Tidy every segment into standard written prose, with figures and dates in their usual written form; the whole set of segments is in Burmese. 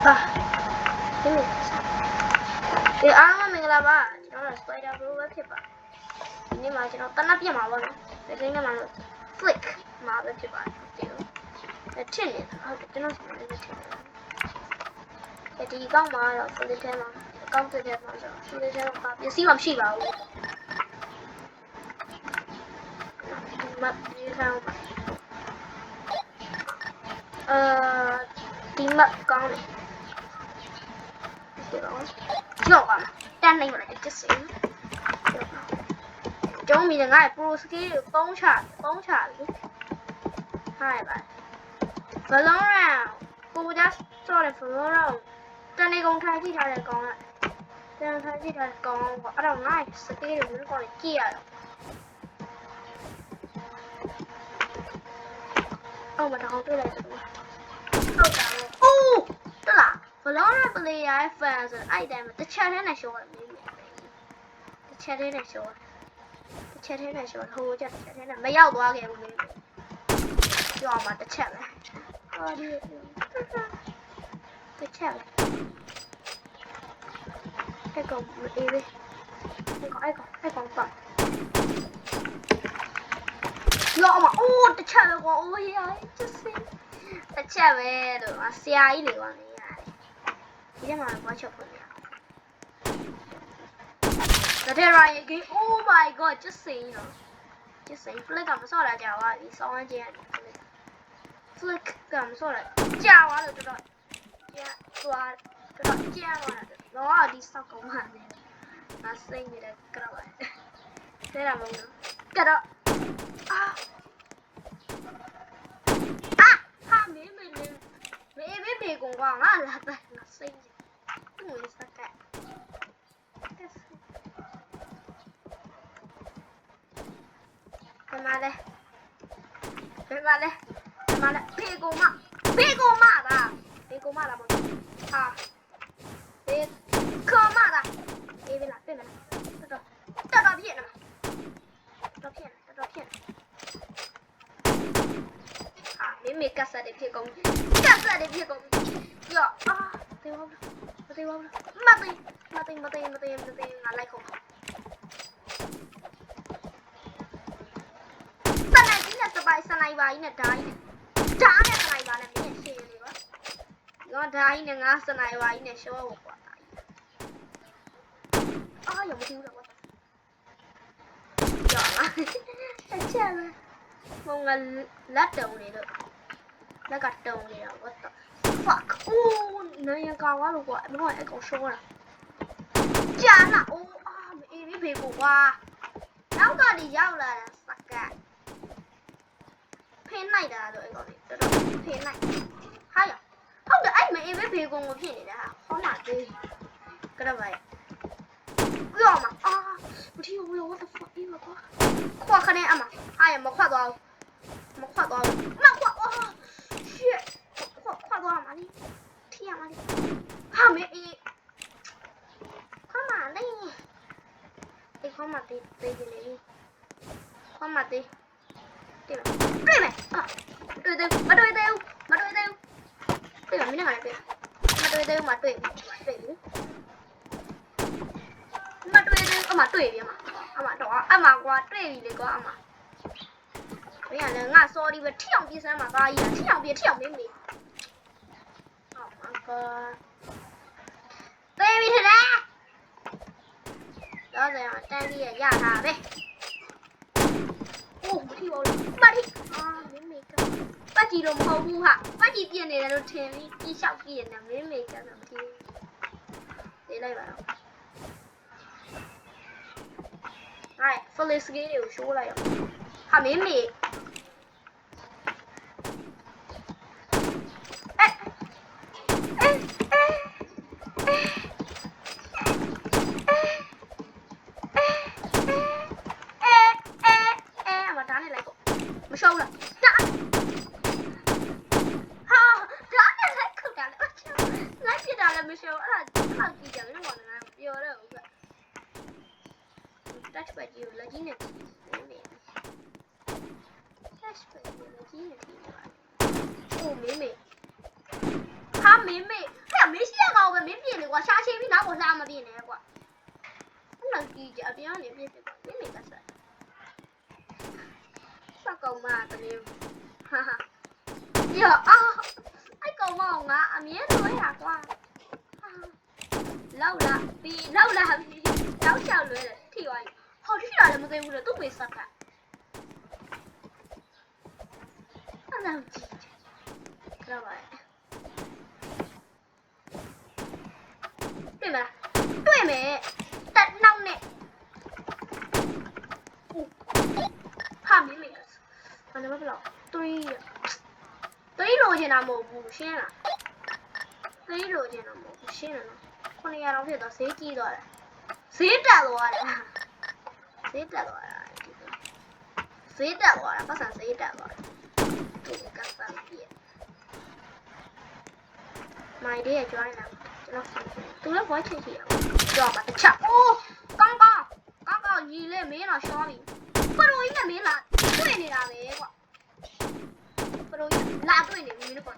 ဒီအားမင်္ဂလာပါကျွန်တော် Spider Bro ပဲဖြစ်ပါဒီနေ့မှာကျွန်တော်တနက်ပြမှာပါနော်ဒီကိန်းထဲမှာလို့ flick မှာပဲဖြစ်ပါတယ်ဒီလိုထင်နေတာဟုတ်တယ်ကျွန်တော်ဆိုလည်းထင်နေတာဒီကောင်းမှာတော့ flick ထဲမှာကောင်းတဲ့ထဲမှာဆို flick ထဲမှာပစ္စည်းမရှိပါဘူးမပ်ဒီဆောင်ဒီမပ်ကောင်းတယ်ကြောက်ပါတန်းနိုင်မလားတစ်စင်းကျုံးမိတယ်ငါ့ pro skill ကိုပုံးချလေဟိုင်ပါဘလုံးရောင်ကိုကြစော်တယ်ဘလုံးရောင်တနေကုန်ထိုင်ကြည့်ထားတဲ့ကောင်ကတန်ထိုင်ကြည့်ထားတဲ့ကောင်ကအဲ့တော့ငါ့ skill ကိုလည်းကောင်ကြည့်ရတော့အော်မတော်တွေ့လိုက်တယ်ဟုတ်တာအိုးတလားဘလုံးရောင် player ရဲ့ fan ဆိုအဲ့တိုင်းမှာတစ်ချက်တည်းနဲ့ show ရတယ်တစ်ချက်တည်းနဲ့ show တစ်ချက်တည်းနဲ့ show ဟိုချက်တစ်ချက်တည်းနဲ့မရောက်သွားခဲ့ဘူးလေပြောမှာတစ်ချက်ပဲဟောဒီတစ်ချက်ပဲအဲ့ကောင်အေးလေအဲ့ကောင်ပါလောမအိုးတစ်ချက်ပဲကွာအိုးရိုင်းချစ်စင်တစ်ချက်ပဲလို့ဆရာကြီးလေကွာနေရတယ်ဒီထဲမှာဘာချက်ဖွင့်ရThe Ryan game. Oh my god, just saying. Just saying. Flick ကမစော့တာကြာသွားပြီ။စောင်းဝန်းကျင်းရတယ် Flick ကမစော့တာကြာသွားလို့တော်တော်ကြာသွား။တော့ဒီစောက်ကောင်းပါနဲ့။ငါစိတ်နေတဲ့ကြောက်ပါ။တဲ့ရမလို့။ကတော့ဟာမေကုန်ကွာငါလာတယ်ငါစိတ်နေ။သူ့ဝင်စက်က။มาเลยဖေကိုမလားမဟာဖေကိုမလားအေးဗလားပြင်မလားတော်ပြည့်နေမှာတော်ပြည့်ဟာမေကစားတယ်ဖြစ်ကုန်ရောတေးပါမသိငါလိုက်ခုံစနိုက်ပါကြီးနဲ့ဓာတ်နဲ့စနိုက်ပါနဲ့မင်းရှင်းနေပါရောဓာတ်နဲ့ငါစနိုက်ပါကြီးနဲ့ရှော့ဖို့ကွာအာရမသိဘူးလားကွာကြောက်လားအချက်ပဲမုံကလက်တုံနေလို့လက်ကတုံနေတာ what the fuck အိုးနိုင်ရကောင်းသွားလို့ကွာမင်းကအကောင်ရှော့တာကြာလားအိုးမအေးဘေးကိုကွာနောက်ကနေရောက်လာတာစကတ်ဖိနိုင်တာတော့အဲ့ကောင်လေးတော်တော်ဖိနိုင်ဟာရဟုတ်တယ်အဲ့မအေးပဲဘေကုံကိုဖြစ်နေတာဟာဟောမှာသေးကြတော့ပါရဲ့ပြောမှာမထီဘူး what the fuck ဒီကွာခွာခနဲ့အမဟာရမခွတ်သွားဘူးမခွတ်သွား shit ခွတ်သွားမှာလေထီရမှာလေဟာမေအေးခွတ်မှာလေဒီခွတ်မှာတေးနေလေခွတ်မှာတေးတွေ့မယ်တွေ့တယ်မတွေ့သေးဘူးတွေ့ပါမင်းကလည်းတွေ့မတွေ့သေးဘူးမတွေ့ဘူးအမတွေ့ပြီအမတော့အမကွာတွေ့ပြီလေကွာအမမင်းကလည်းငါ sorry ပဲထီအောင်ပြေးစမ်းမှာသားကြီးထီအောင်မင်းမေ Oh my god တွေ့ပြီတဲ့တော့စမ်းတန်းကြီးရတာပဲโอ้မထီပါဘူးမထီမင်းမေကပတ်ကြီးတော့မဟုတ်ဘူးဟာပတ်ကြီးပြင်းနေတယ်လို့ထင်ပြီးကြီးလျှောက်ကြည့်ရတယ်မင်းမေကတော့မထီဘူးသေးလိုက်ပါတော့ဟဲ့ flash game တွေကိုရှိုးလိုက်ရဟာမင်းမေမရှောက်လားဒါဟာဒါနဲ့လိုက်ခုတ်တာလိုက်ပြတာလည်းမရှောက်အဲ့ဒါကြည့်ကြတယ်ဘာလဲပြောတော့ဟုတ်ကဲ့ touch pad ကြီးကိုလက်ကြီးနဲ့ကြည့်နေ touch pad ကြီးလက်ကြီးနဲ့ကြည့်နေပါအိုးမေဟာမေဟဲ့မေ မပြင်းနဲ့ကွာနောက်ကြီးကြအပြောင်းနေပြည့်ပြည့်မိမိကဆက်စကောင်မတည်းဟာဟာယောအဲ့ကောင်မငါအမြဲလွှဲရကွာလောက်လာပြီးလောက်လာပြီးတောက်ချောက်လွှဲတယ်ထိသွားပြီဟောထိတာလည်းမသိဘူးလေသူ့မေးဆက်ကအဲ့ဒါကြည့်ကြပါတွေ့မလားတွေ့မယ်တက်နောက်နဲ့ဟာမိမိကဘာလဲမပြော3လိုချင်တာမဟုတ်ဘူးရှင်းလား3လိုချင်တာမဟုတ်ဘူးရှင်းတယ်နော်900တောင်ဖြစ်တော့ဈေးကြီးသွားတယ်ဈေးတက်သွားတယ်ဈေးတက်သွားတာဈေးတက်သွားတာပတ်စံဈေးတက်သွားတယ်ဒီကပ်ပါပြည့်မိုင်လေးကျွိုင်းလာကျွန်တော်သူလည်းဘွားချစ်စီအောင်ကြောက်ပါတစ်ချက်အိုးကောင်းညီလေးမင်းတော့ရှောပြီပရိုကြီးနဲ့မင်းလာတွေ့နေတာပဲကွာပရိုကြီးလာတွေ့နေမင်းတို့က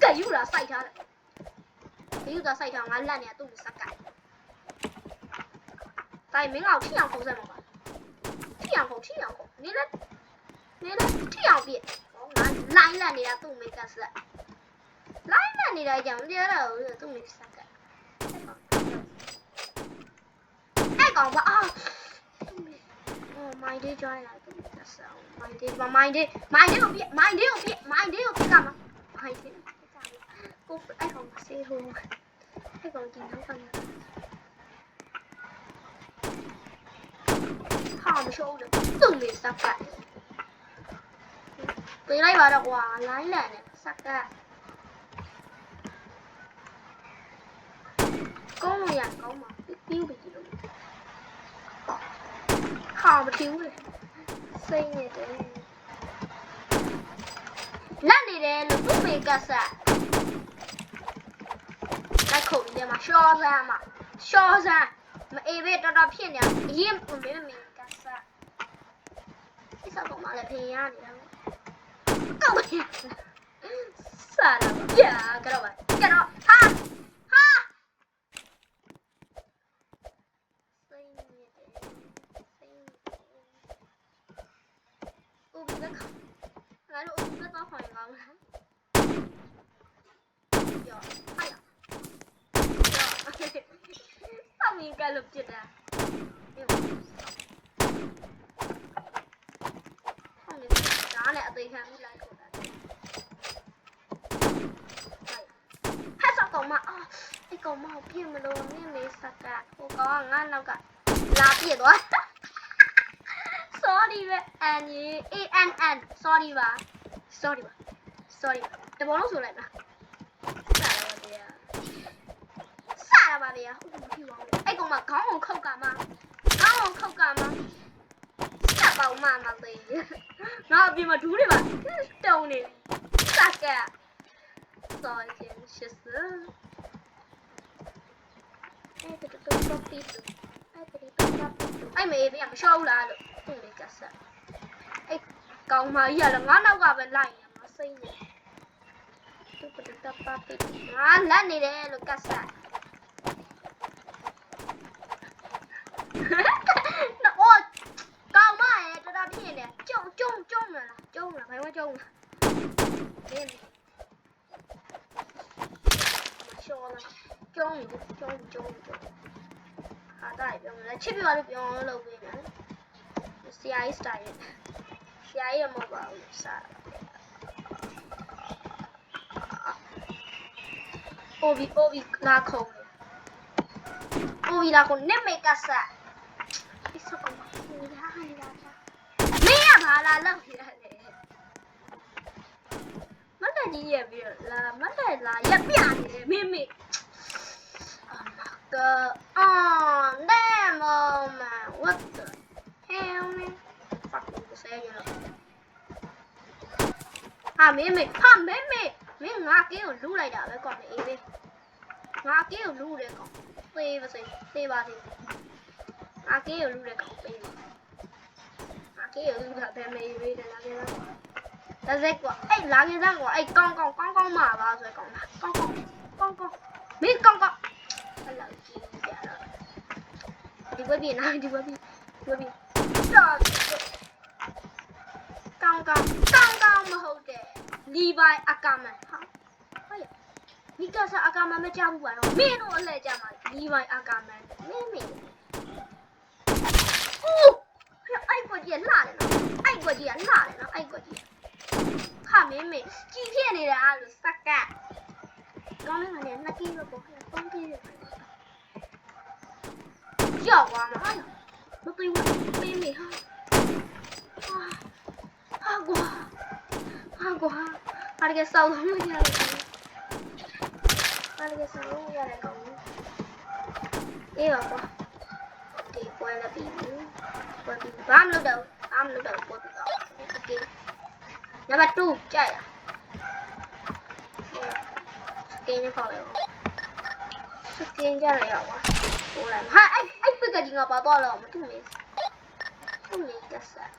ကဲယူလာစိုက်ထားတယ်ဒီယူတာစိုက်ထားငါလက်နေသူ့ကိုစက်ကတိုင်မင်းအောင်ထိအောင်ခုံးစက်မှာပါထိအောင်ခုံနေလဲထိအောင်ပြည့်ငါလိုင်းလက်နေတာသူ့မိတ်ကဆက်လိုင်းလက်နေတာကြောင့်ပြောတော့သူ့မိတ်စက်ကအဲ့ကောင်ပါမိုင်းဒေးကြွားလာသူ့မိတ်ကဆက်မိုင်းဒေးကိုပြစ်ကမှာမိုင်းဒေးကိုပြစ်ကမှာကိုအဲ့ကောင်ဆေးဟိုအဲ့ကောင်ကြည့်တော့ကနေဟာမရှုံးတယ်သူ့မိတ်စက်ကပေးလိုက်ပါတော့ကွာလိုင်းလက်နဲ့စက်ကကောင်းလို့ရကောင်းပါပြီးပြီလို့ဟာမထီးဘူးလေစိတ်နေတယ်လက်နေတယ်လို့သူ့မိတ်ကဆက်လိုက်ခုံနေမှာရှော့စမ်းမအေးပဲတော်ဖြစ်နေအရင်မင်းကဆက်ဒီစကောင်မလည်းဖေးရနေတာကောက်ရစားလာပါကြာကတော့ဟာစိတ်နေတယ်ဦးဘက်ကငါတို့ဦးဘက်တော့ခေါ်ရင်ကောင်းလားယောဟာယောအမင်းကလည်းပြတာဒါနဲ့အသေးခံပြီးလိုက်ခေါ်တာဟဲ့စကောင်မအဲ့ကောင်မပြည့်မလို့နင်းနေစက်ကဟိုကောင်ကငါနောက်ကလာပြည့်သွား sorry ပဲ ANN sorry ပါတဘောလုံးဆိုလိုက်ပါစရပါဗျာဟုတ်ပြီပါအဲ့ကောင်မခေါင်းအောင်ခောက်ကမှစက်ပေါင်းမှမသိငါအပြင်မှာဒူးတွေပါတုံနေစက်ကစော်ချင်းရှစ်စအဲ့တတူပပီအဲ့မေးပြန်မလျှော့ဘူးလားလို့သူ့လေးကဆက်အဲ့ကောင်းမကြီးကလည်းငါနောက်ကပဲလိုက်နေမှာစိတ်နေသူ့ပတူပပီငါလက်နေတယ်လို့ကဆက်နော်ကောင်းမရဲ့တော်တော်ဖြစ်နေကျုံလားဘယ်မှာကျုံလားဒီရှောလားကျုံဟာတိုက်ပြောမလဲချစ်ပြပါလို့ပြောလို့ပေးမယ်ဆရာကြီး style ဆရာကြီးမဟုတ်ပါဘူးစားအိုဘီလာခုံနေမေကစားဒီစကောင်ကိုရဟန်လာမင်းရပါလားလောက်ရတယ်မတ်တကြီးရပြီးလာမတ်တလာရက်ပြနေတယ်မင်း damn man what the hell man fucking say you know ဟာမင်းငါကင်းကိုလူးလိုက်တာပဲကောင်းနေအေးပဲငါကင်းကိုလူးတယ်ကောင်းသေးပါစေငါကင်းကိုလူးတယ်ကောင်းသေးငါကင်းကိုလူးတာပဲမေးပေးတယ်လားကင်းလားဒါစက်ကွာအဲ့လာကင်းသားကွာအဲ့ကောင်းမှာပါဆိုကောင်းလားကောင်းမင်းကောင်း ပွဲပြင်နိုင်ဒီပွဲပြင်တော့ကောင်းမဟုတ်တယ်လီဗိုင်အကာမန်ဟာဟုတ်ရမိကဆာအကာမန်မကြောက်ဘူးပါတော့မင်းတို့အလှည့်ကြမှာလီဗိုင်အကာမန်မင်းအိုးအဲ့ကွက်ကြီးလှတယ်နော်အဲ့ကွက်ကြီးကလှတယ်နော်အဲ့ကွက်ကြီးခမင်းကြီးဖြစ်နေတာလို့စက်ကကောင်းနေတယ်နှစ်ကီးတော့ပေါ့3ကီးရောက်သွားမှာမသိဘူးမင်းမေဟာကွာအားကစောင်းလို့ရတယ်အားကစောင်းလို့ရတယ်ကောင်းအေးပါကွာဒီပွဲလည်းပြီးပြီဘာမလုပ်တော့ပွဲပြီးတော့โอเคနံပါတ်2ကြိုက်စကင်းနဲ့ခေါ်လိုက်စကင်းကြရအောင်ပါဟိုလိုက်ဟာအဲ့ပစ်ကကြီးငါပါတော့လောက်မတူမေးကစား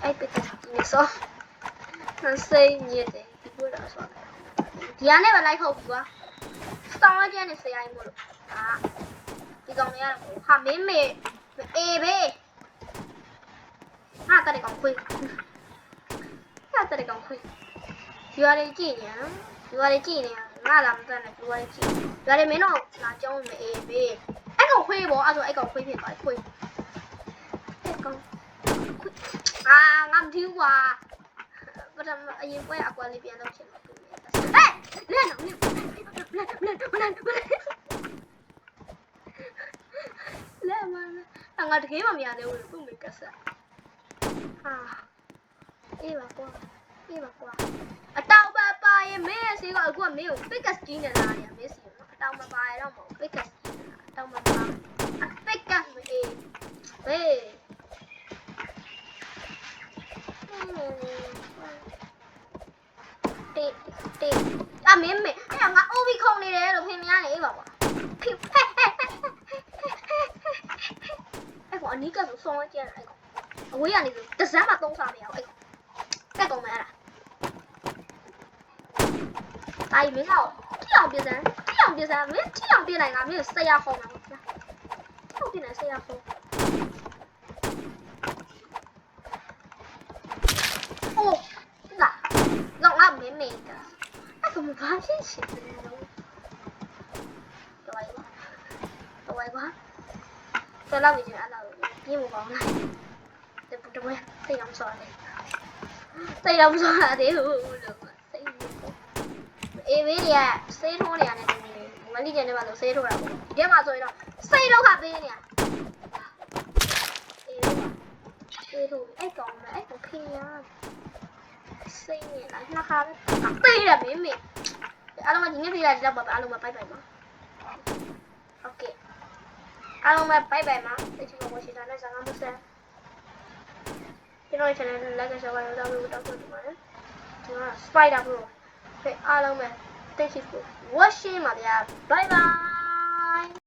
ai peta ni so nan sei ni de di bu da so di ya ne ba like ဟုတ်ပြီကွာစောင်းကျန်းနေစရိုင်းမို့လို့ဟာဒီကောင်လေးရတယ်ဟာမင်းမေအေးဘေးဟာတက်ကောင်ခွေးယူရလေးကြည့်နေငါလာမတက်နဲ့ယူရလေးကြည့်ယူရလေးမင်းတော့လာကြောင်းမအေးဘေးအဲ့ကောင်ခွေးပေါ့အဲ့ဆိုအဲ့ကောင်ခွေးဖြစ်သွားခွေးအဲ့ကောင်ငါမထီးကွာပထမအရင်ပွဲအကွာလေးပြန်လုပ်ချင်တယ်ဟဲ့လက်နော်လက်မငါတကယ်မမြင်သေးဘူးသူ့မိကစားအေးပါကွာအတောင်ပါရဲ့မင်းရဲ့စီကအခုကမင်းကို Pickaxe ကြီးနေလားမင်းစီနော်အတောင်ပါရဲ့တော့မဟုတ် Pickaxe ကြီးနေတာအတောင်ပါ Pickaxe မအေးဟေးတေမင်းအဲ့ငါ OB ခုံနေတယ်လို့ခင်များနေအေးပါကွာအဲ့ကောင်အနီးကဆိုဆောင်းကျန်းအဲ့ကောင်အဝေးကနေဆိုတစမ်းမှသုံးစားမရဘူးအဲ့ကောင်တက်ကောင်မလားအိုင်မင်းကထိအောင်ပြစမ်းမင်းထိအောင်ပြနိုင်ငါမင်းဆက်ရခုံးမှာဟုတ်ပြီနဲ့ဆက်ရခုံးအိုးလာတော့ငါမင်းအဲ့ကောင်ဘာဖြစ်ရှင်လဲတော်ပါတော်လောက်ပြီအဲ့လောက်ပြင်းမကောင်းလားတပွဲသိအောင်ဆော်တယ်လို့အေးဘေးတွေကဆေးထိုးနေရတယ်မလိကျန်နေပါလို့ဆေးထိုးတာပေါ့ဒီမှာဆိုရင်တော့စိတ်ဒုက္ခပေးနေရဆေးထိုးအဲ့ကောင်မအဲ့ကိုခင်ရစိတ်နေလားနှစ်ခါပဲပေးတယ်မင်းအားလုံးကဒီနေ့ပြေးလာကြတော့ပါအားလုံးကပိုက်ပါโอเคအားလုံးပဲပိုက်ပါတချို့ကရှိတာနဲ့ဇာတ်မဆက်ကျွန်တော် channel ကို like ဆော့ပါလို့တောင်းလို့တောင်းလို့ဒီမှာလေကျွန်တော် Spider Pro အားလုံးပဲသိရှိဖို့ဝတ်ရှင်းပါဗျာ bye bye